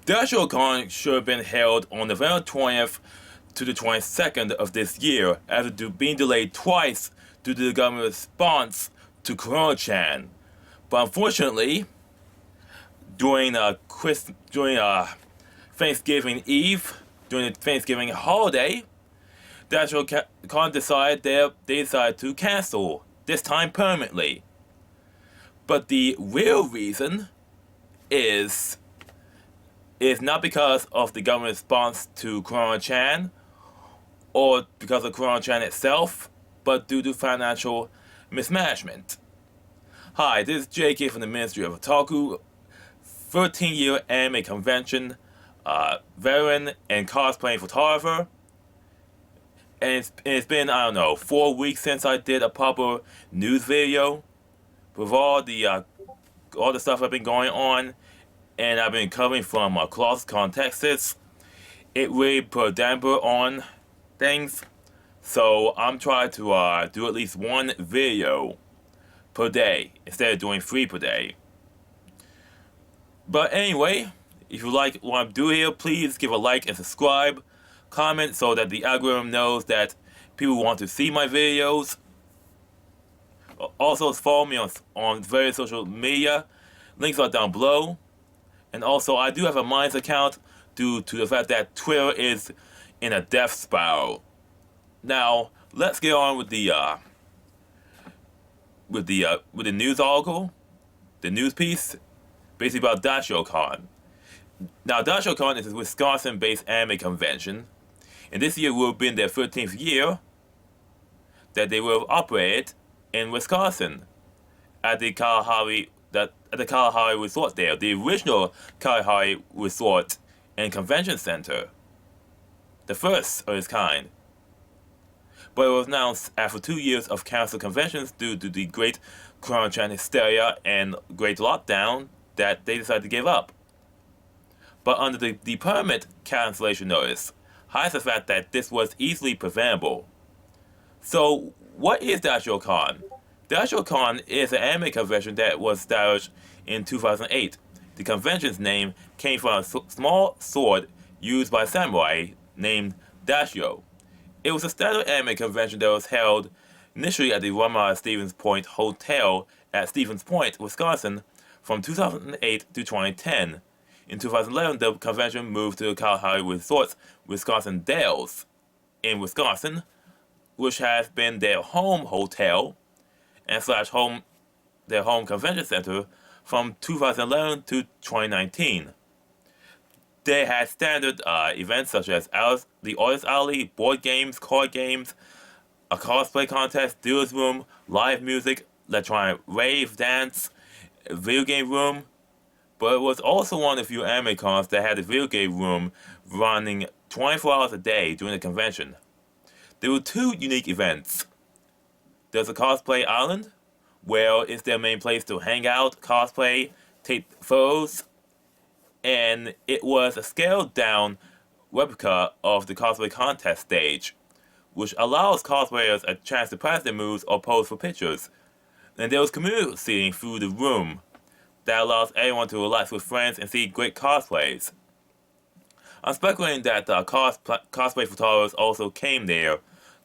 Daishocon should have been held on November 20th to the 22nd of this year, after being delayed twice due to the government's response to Corona-chan. But unfortunately, during Thanksgiving Eve, during the Thanksgiving holiday, Daishocon decided to cancel, this time permanently. But the real reason is not because of the government response to Corona-chan or because of Corona-chan itself, but due to financial mismanagement. Hi, this is JK from the Ministry of Otaku, 13-year anime convention veteran and cosplaying photographer. And it's been, I don't know, 4 weeks since I did a proper news video with all the stuff I've been going on, and I've been covering from Colossalcon, Texas. It really put a damper on things, so I'm trying to do at least one video per day instead of doing 3 per day. But anyway, if you like what I'm doing here, please give a like and subscribe, comment so that the algorithm knows that people want to see my videos. Also follow me on various social media, links are down below. And also I do have a Minds account due to the fact that Twitter is in a death spiral. Now let's get on with the news article, the news piece, basically about Daishocon. Now Daishocon is a Wisconsin-based anime convention, and this year will have been their 13th year that they will have operated in Wisconsin at the Kalahari Resort there, the original Kalahari Resort and Convention Center, the first of its kind. But it was announced after 2 years of canceled conventions due to the great Corona-chan hysteria and great lockdown that they decided to give up. But under the permit cancellation notice, hides the fact that this was easily preventable. So, what is Daishocon? Daishocon is an anime convention that was established in 2008. The convention's name came from a small sword used by samurai named Daisho. It was a standard anime convention that was held initially at the Ramada Stevens Point Hotel at Stevens Point, Wisconsin, from 2008 to 2010. In 2011, the convention moved to the Kalahari Resort's Wisconsin Dells in Wisconsin, which has been their home hotel and their home convention center from 2011 to 2019. They had standard events such as the Artist Alley, board games, card games, a cosplay contest, dealer's room, live music, electronic rave, dance, video game room. But it was also one of the few anime cons that had a video game room running 24 hours a day during the convention. There were 2 unique events. There's a cosplay island, where it's their main place to hang out, cosplay, take photos, and it was a scaled down replica of the cosplay contest stage, which allows cosplayers a chance to practice their moves or pose for pictures. And there was community seating through the room that allows everyone to relax with friends and see great cosplays. I'm speculating that cosplay photographers also came there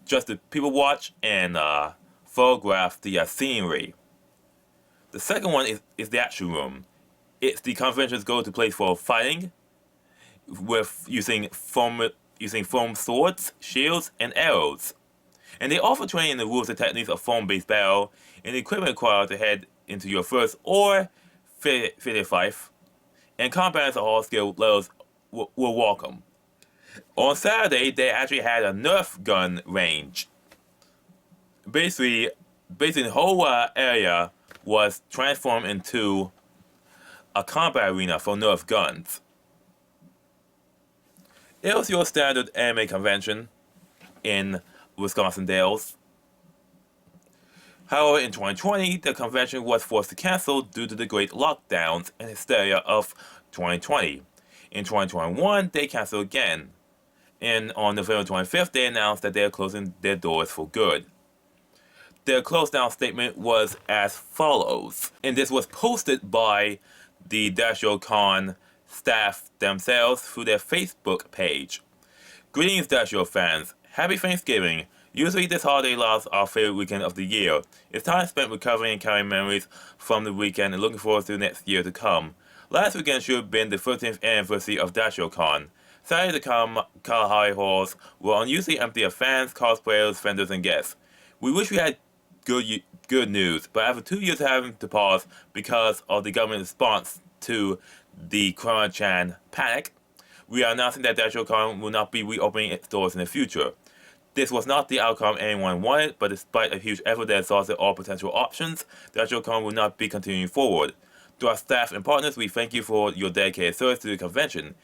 just to people watch and photograph the scenery. The second one is the action room. It's the convention's go-to place for fighting, with using foam swords, shields, and arrows. And they offer training in the rules and techniques of foam-based battle and the equipment required to head into your first or 50th fight, and combatants of all skill levels were welcome. On Saturday, they actually had a Nerf gun range. Basically the whole area was transformed into a combat arena for Nerf guns. It was your standard anime convention in Wisconsin Dells. However, in 2020, the convention was forced to cancel due to the great lockdowns and hysteria of 2020. In 2021, they canceled again. And on November 25th, they announced that they are closing their doors for good. Their closed down statement was as follows, and this was posted by the Daishocon staff themselves through their Facebook page. Greetings, Daisho fans. Happy Thanksgiving. Usually this holiday lasts our favorite weekend of the year. It's time spent recovering and carrying memories from the weekend and looking forward to the next year to come. Last weekend should have been the 13th anniversary of Daishocon. Sadly, the Kalahari halls were unusually empty of fans, cosplayers, vendors, and guests. We wish we had good news, but after 2 years having to pause because of the government's response to the Corona-chan panic, we are announcing that Daishocon will not be reopening its doors in the future. This was not the outcome anyone wanted, but despite a huge effort that exhausted all potential options, Daishocon will not be continuing forward. To our staff and partners, we thank you for your dedicated service to the convention.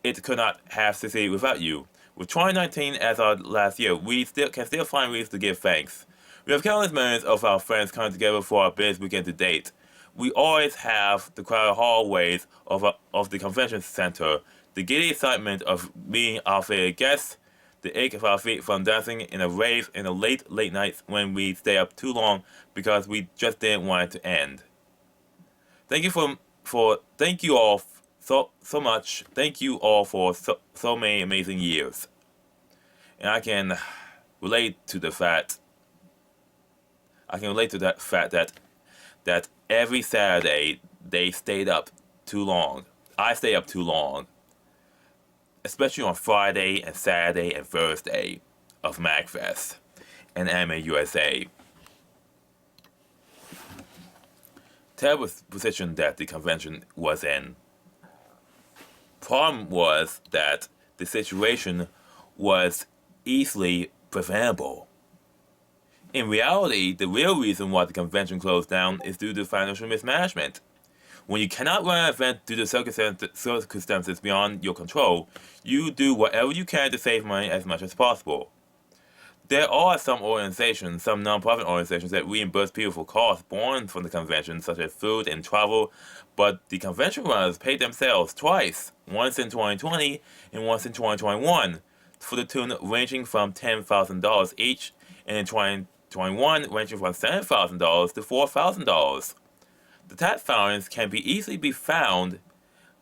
It could not have succeeded without you. With 2019 as our last year, we can still find reasons to give thanks. We have countless millions of our friends coming together for our business weekend to date. We always have the crowded hallways of the convention center, the giddy excitement of meeting our favorite guests, the ache of our feet from dancing in a rave in the late nights when we stay up too long because we just didn't want it to end. Thank you all so much. Thank you all for so many amazing years. And I can relate to that fact that every Saturday they stayed up too long. I stay up too long. Especially on Friday and Saturday and Thursday of MagFest and Anime USA. Terrible position that the convention was in. Problem was that the situation was easily preventable. In reality, the real reason why the convention closed down is due to financial mismanagement. When you cannot run an event due to circumstances beyond your control, you do whatever you can to save money as much as possible. There are some non-profit organizations that reimburse people for costs borne from the convention, such as food and travel, but the convention runners paid themselves twice, once in 2020 and once in 2021, for the tune ranging from $10,000 each, and in 2021 ranging from $7,000 to $4,000. The tax filings can easily be found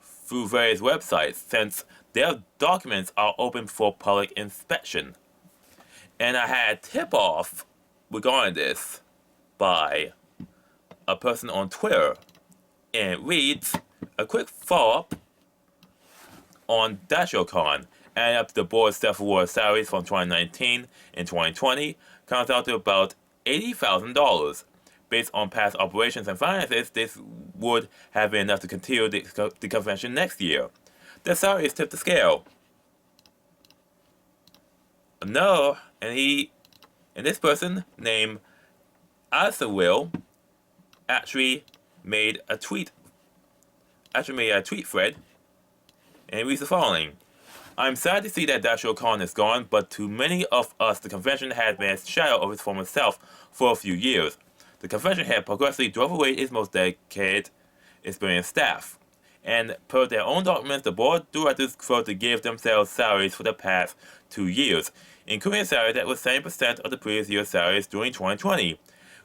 through various websites since their documents are open for public inspection. And I had a tip-off regarding this by a person on Twitter, and it reads, a quick follow-up on Daishocon, adding up the board's self-awarded salaries from 2019 and 2020 comes out to about $80,000. Based on past operations and finances, this would have been enough to continue the convention next year. Their salaries tipped the scale. No, and this person named Asawil actually made a tweet thread, and it reads the following. I'm sad to see that Daishocon is gone, but to many of us, the convention has been a shadow of its former self for a few years. The convention had progressively drove away its most dedicated, experienced staff. And per their own documents, the board of directors failed to give themselves salaries for the past 2 years, including a salary that was 70% of the previous year's salaries during 2020,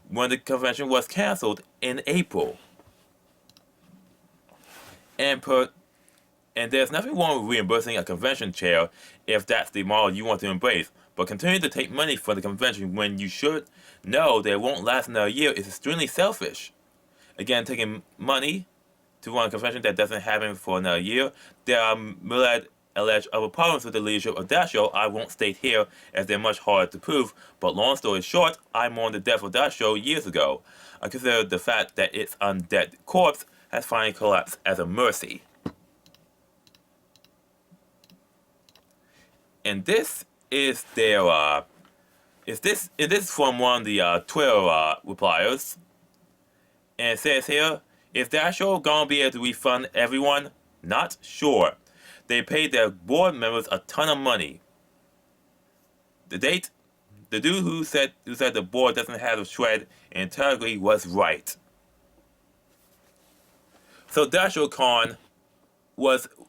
when the convention was cancelled in April. And there's nothing wrong with reimbursing a convention chair if that's the model you want to embrace, but continuing to take money from the convention when you should know that it won't last another year is extremely selfish. Again, taking money to run a convention that doesn't happen for another year, there are myriad alleged other problems with the leadership of Daisho I won't state here as they're much harder to prove, but long story short, I mourned the death of Daisho years ago. I consider the fact that its undead corpse has finally collapsed as a mercy. And this is their, this is from one of the Twitter repliers. And it says here, is Daisho gonna be able to refund everyone? Not sure. They paid their board members a ton of money. The dude who said the board doesn't have a shred in integrity was right. So Daishocon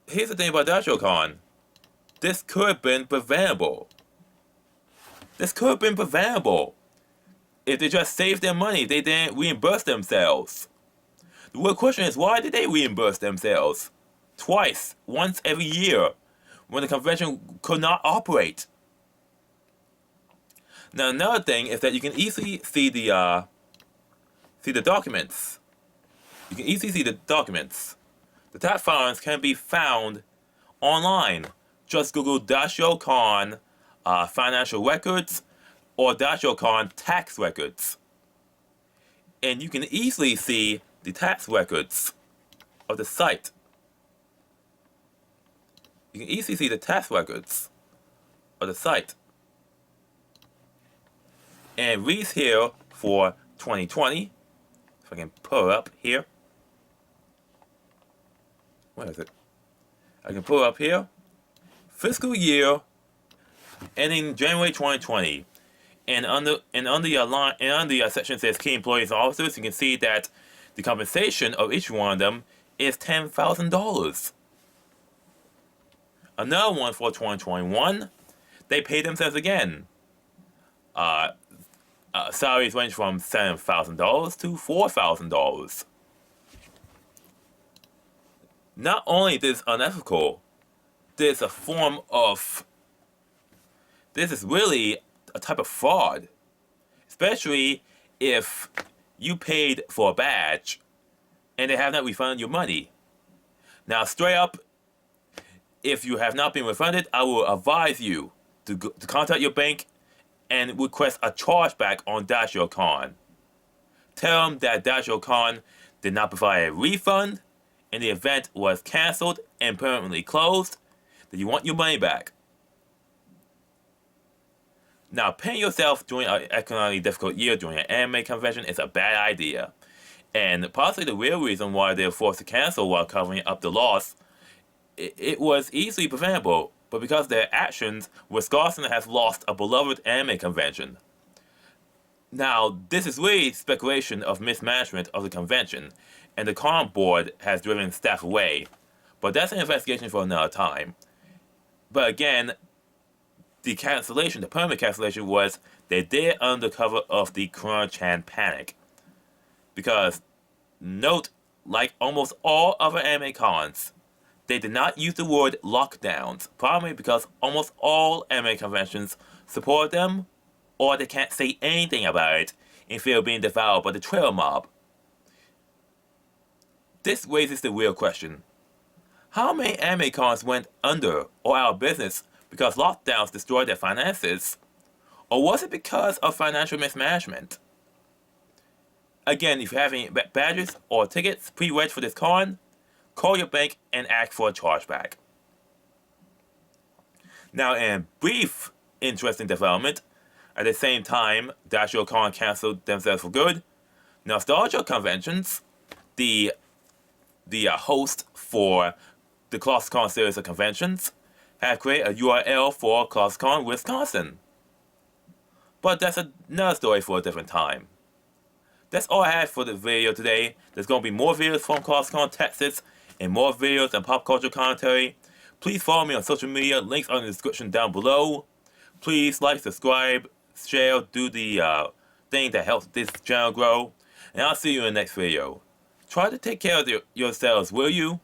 here's the thing about Daishocon. This could have been preventable. If they just saved their money, they didn't reimburse themselves. The real question is, why did they reimburse themselves? twice, once every year, when the convention could not operate. Now, another thing is that you can easily see the documents. You can easily see the documents. The tax filings can be found online. Just Google Daishocon financial records or Daishocon tax records. And you can easily see the tax records of the site. You can easily see the tax records of the site. And it reads here for 2020. If I can pull it up here. Where is it? I can pull it up here. Fiscal year ending January 2020. And under the section says key employees and officers, you can see that the compensation of each one of them is $10,000. Another one for 2021, they pay themselves again. Salaries range from $7,000 to $4,000. Not only is this unethical, this is really a type of fraud, especially if you paid for a badge and they have not refunded your money. Now, straight up, if you have not been refunded, I will advise you to contact your bank and request a chargeback on Daishocon. Tell them that Daishocon did not provide a refund and the event was cancelled and permanently closed, that you want your money back. Now, paying yourself during an economically difficult year during an anime convention is a bad idea. And possibly the real reason why they were forced to cancel while covering up the loss, it was easily preventable, but because of their actions, Wisconsin has lost a beloved anime convention. Now, this is really speculation of mismanagement of the convention, and the con board has driven staff away. But that's an investigation for another time. But again, the permanent cancellation was they did under cover of the Corona-chan panic. Because, note, like almost all other anime cons, they did not use the word lockdowns, probably because almost all anime conventions support them, or they can't say anything about it in fear of being devoured by the trail mob. This raises the real question. How many anime cons went under or out of business because lockdowns destroyed their finances? Or was it because of financial mismanagement? Again, if you have any badges or tickets pre-reged for this con, call your bank and ask for a chargeback. Now, in a brief, interesting development, at the same time, Daishocon canceled themselves for good. Nostalgia Conventions, the host for the Colossalcon series of conventions, have created a URL for Colossalcon Wisconsin. But that's another story for a different time. That's all I have for the video today. There's going to be more videos from Colossalcon Texas and more videos and pop culture commentary. Please follow me on social media. Links are in the description down below. Please like, subscribe, share, do the thing that helps this channel grow. And I'll see you in the next video. Try to take care of yourselves, will you?